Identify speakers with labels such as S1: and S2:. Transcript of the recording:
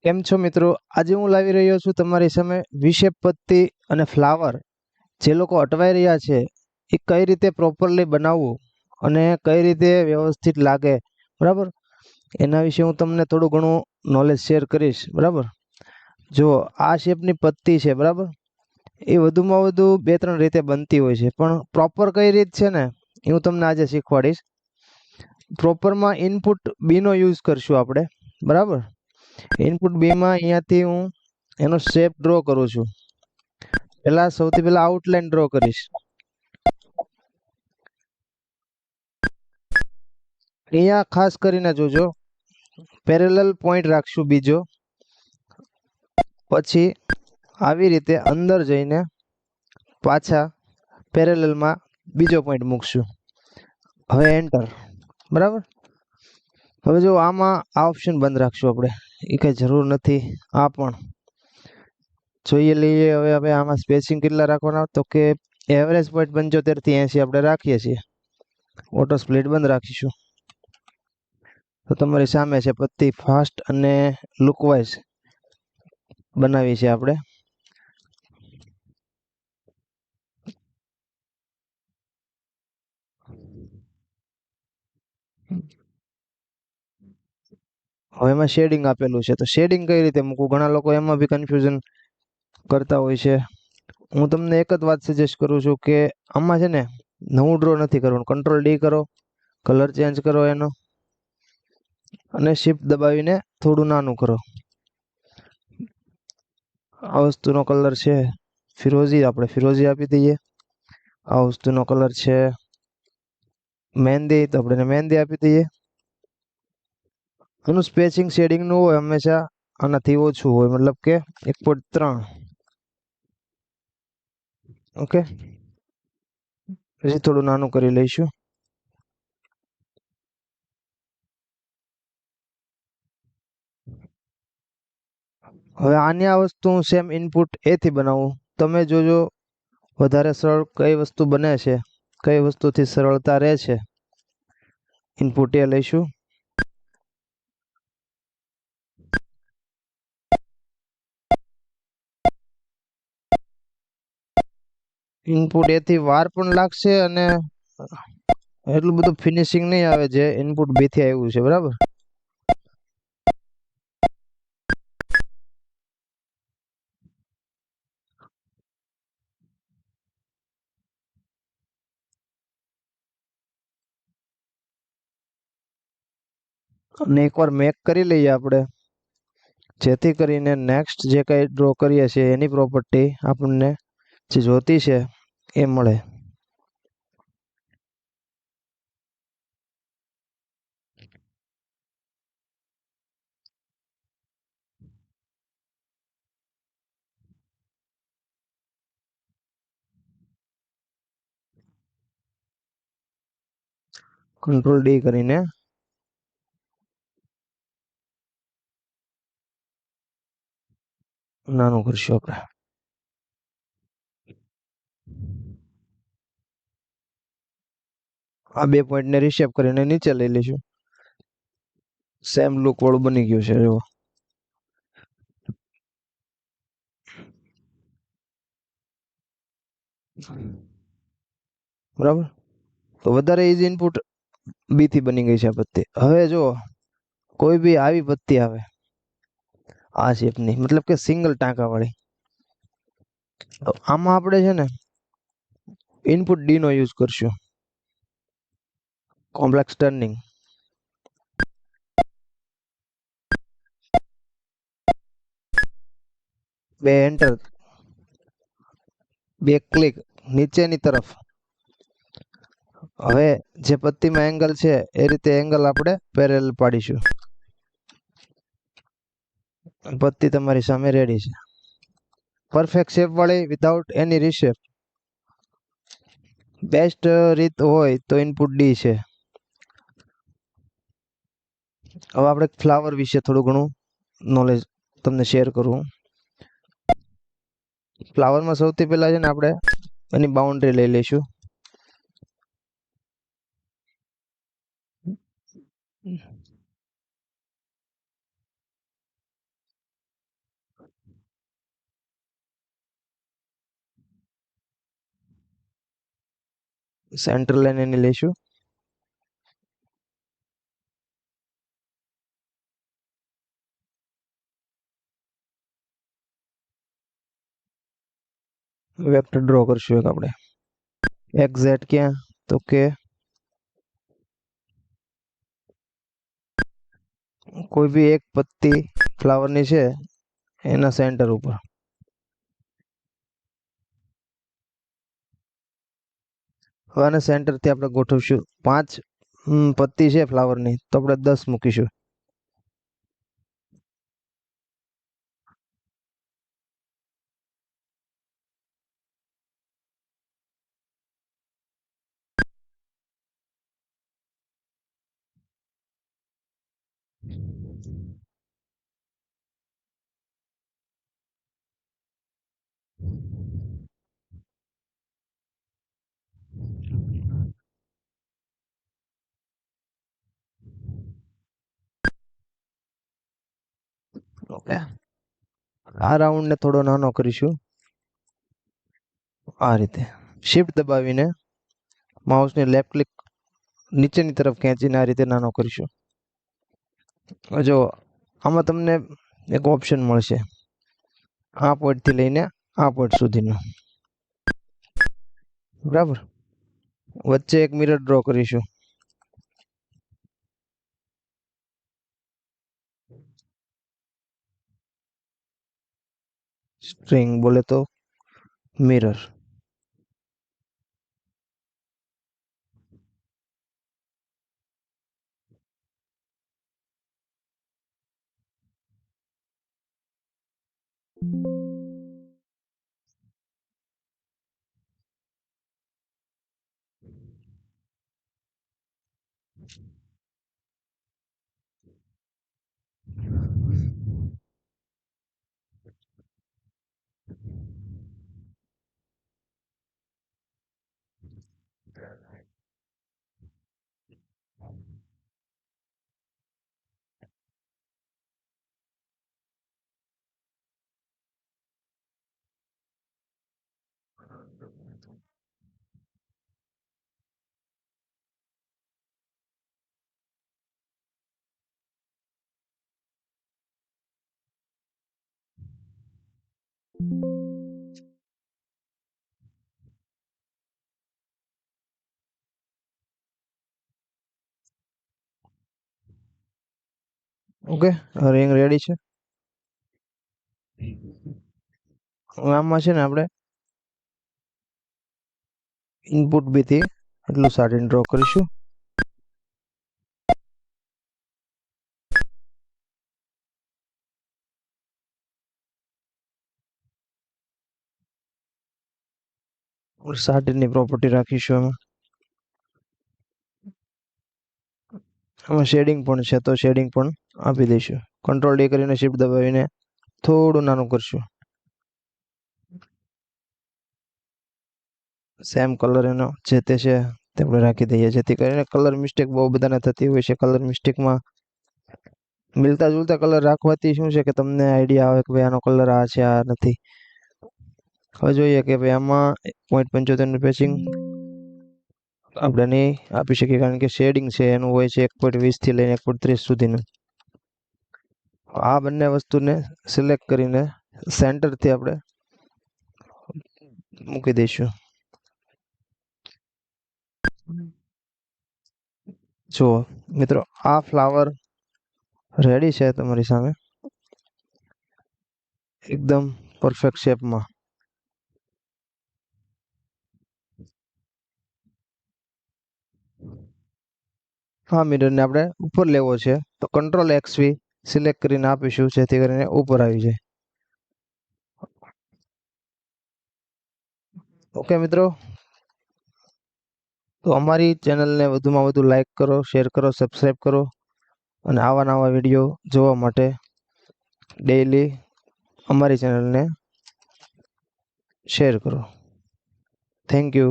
S1: કેમ છો મિત્રો? આજે હું લાવી રહ્યો છું તમારી સામે વિષેપ પત્તી અને ફ્લાવર જે લોકો અટવાઈ રહ્યા છે એ કઈ રીતે પ્રોપરલી બનાવવું અને કઈ રીતે વ્યવસ્થિત લાગે, બરાબર? એના વિશે હું તમને થોડું ઘણું નોલેજ શેર કરીશ, બરાબર? જો આ શેપની પત્તી છે, બરાબર, એ વધુમાં વધુ 2-3 રીતે બનતી હોય છે, પણ પ્રોપર કઈ રીત છે ને એ હું તમને આજે શીખવાડીશ. પ્રોપરમાં ઇનપુટ બી નો યુઝ કરશું આપણે, બરાબર? ઇનપુટ બી માં અહીંયાથી હું એનો શેપ ડ્રો કરું છું. સૌથી પહેલા આઉટલાઈન ડ્રો કરીશ. અહીંયા ખાસ કરીને જોજો, પેરેલલ પોઈન્ટ રાખશું બીજો, પછી આવી રીતે અંદર જઈને પાછા પેરેલલમાં બીજો પોઈન્ટ મૂકશું. હવે એન્ટર, બરાબર. હવે જો આમાં આ ઓપ્શન બંધ રાખશું આપણે, એ કઈ જરૂર નથી. આ પણ જોઈએ લઈએ. હવે આમાં સ્પેસિંગ કેટલા રાખવાના, તો કે એવરેજ પોઈન્ટ 75 થી 80 આપણે રાખીએ છીએ. ઓટો સ્પ્લિટ બંધ રાખીશું. તો તમારી સામે છે પત્તી ફાસ્ટ અને લુકવાઇઝ બનાવી છે આપણે. હવે એમાં શેડિંગ આપેલું છે, તો શેડિંગ કઈ રીતે મૂકવું, ઘણા લોકો એમાં બી કન્ફ્યુઝન કરતા હોય છે. હું તમને એક જ વાત સજેસ્ટ કરું છું કે આમાં છે ને નવું ડ્રો નથી કરવાનું. કંટ્રોલ ડી કરો, કલર ચેન્જ કરો એનો, અને શિફ્ટ દબાવીને થોડું નાનું કરો. આ વસ્તુનો કલર છે ફિરોઝી, આપણે ફિરોઝી આપી દઈએ. આ વસ્તુનો કલર છે મહેંદી, તો આપણે મહેંદી આપી દઈએ. એનું સ્પેસિંગ શેડિંગ નું હોય હંમેશા આનાથી ઓછું હોય, મતલબ કે 1.3. ઓકે, પછી થોડું નાનું કરી લઈશું. હવે આની આ વસ્તુ હું સેમ ઇનપુટ એ થી બનાવું. તમે જોજો વધારે સરળ કઈ વસ્તુ બને છે, કઈ વસ્તુથી સરળતા રહે છે. ઇનપુટ એ લઈશું. ઇનપુટ એ થી વાર પણ લાગશે અને એટલું બધું ફિનિશિંગ નહીં આવે જે ઇનપુટ બી થી આવ્યું છે, બરાબર? અને એકવાર મેક કરી લઈએ આપણે, જેથી કરીને નેક્સ્ટ જે કઈ ડ્રો કરીએ છીએ એની પ્રોપર્ટી આપણને જે જોતી છે એ મળે. કંટ્રોલ ડી કરીને નાનું કરશું આપણે. આ બે પોઈન્ટને રિશેપ કરીને નીચે લઈ લઈશું. સેમ લુક વાળું બની ગયું છે, જો. બરાબર, તો વધારે ઇઝી ઇનપુટ બી થી બની ગઈ છે આ પત્તી. હવે જો કોઈ બી આવી પત્તી આવે આ શેપની, મતલબ કે સિંગલ ટાંકા વાળી, તો આમાં આપણે છે ને ઇનપુટ ડી નો યુઝ કરશું. કોમ્પ્લેક્સ ટર્નિંગ, બે એન્ટર, બે ક્લિક નીચેની તરફ. હવે જે પત્તીમાં એંગલ છે એ રીતે એંગલ આપણે પેરેલલ પાડીશું. પત્તી તમારી સામે રેડી છે, પરફેક્ટ શેપ વાળી, વિધાઉટ એની રીશેપ. બેસ્ટ રીત હોય તો ઇનપુટ ડી છે. હવે આપણે ફ્લાવર વિશે થોડું ઘણું નોલેજ તમને શેર કરું. ફ્લાવરમાં સૌથી પહેલા છે ને આપણે એની બાઉન્ડ્રી લઈ લઈશું. સેન્ટર લાઈન એની લઈશું. વેક્ટર ડ્રો કરશું એક આપણે. એક્ઝેક્ટ ક્યાં તો કે કોઈ બી એક પત્તી ફ્લાવરની છે એના સેન્ટર ઉપર. હવે આને સેન્ટરથી આપણે ગોઠવશું. 5 પત્તી છે ફ્લાવરની તો આપણે 10 મૂકીશું. ઓકે, આ રાઉન્ડને થોડો નાનો કરીશું. આ રીતે શિફ્ટ દબાવીને માઉસની લેફ્ટ ક્લિક નીચેની તરફ ખેંચીને આ રીતે નાનો કરીશું. જો આમાં તમને એક ઓપ્શન મળશે, આ પોઈન્ટથી લઈને આ પોઈન્ટ સુધીનો. બરાબર, વચ્ચે એક મિરર ડ્રો કરીશું. સ્ટ્રિંગ બોલે તો મિરર. ઓકે, રિંગ રેડી છે. આમાં છે ને આપણે ઇનપુટ બી થી એટલું 13 ડ્રો કરીશું. ની પ્રોપર્ટી રાખીશું એમાં. આમાં શેડિંગ પણ છે તો શેડિંગ પણ આપી દઈશું. કંટ્રોલ ડી કરીને શિફ્ટ દબાવીને થોડું નાનું કરશું. સેમ કલર એનો જે તે છે તે આપણે રાખી દઈએ, જેથી કરીને કલર મિસ્ટેક બહુ બધાને થતી હોય છે. કલર મિસ્ટેકમાં મિલતા જુલતા કલર રાખવાથી શું છે કે તમને આઈડિયા આવે કે ભાઈ આનો કલર આ છે આ નથી. હવે જોઈએ કે ભાઈ આમાં 0.75 નું પેચિંગ આપણે નહીં આપી શકીએ, કારણ કે શેડિંગ છે એનું હોય છે 1.20 થી લઈને 1.30 સુધીનું. આ બંને વસ્તુને સિલેક્ટ કરીને સેન્ટરથી આપણે મૂકી દઈશું. જુઓ મિત્રો, આ ફ્લાવર રેડી છે તમારી સામે, એકદમ પરફેક્ટ શેપમાં. આ મિરરને આપણે ઉપર લેવો છે તો કંટ્રોલ XV સિલેક્ટ કરીને આપીશું, જેથી કરીને ઉપર આવી જાય. ઓકે મિત્રો, તો અમારી ચેનલને વધુમાં વધુ લાઈક કરો, શેર કરો, સબસ્ક્રાઈબ કરો અને આવા નવા વિડીયો જોવા માટે ડેઈલી અમારી ચેનલને શેર કરો. Thank you.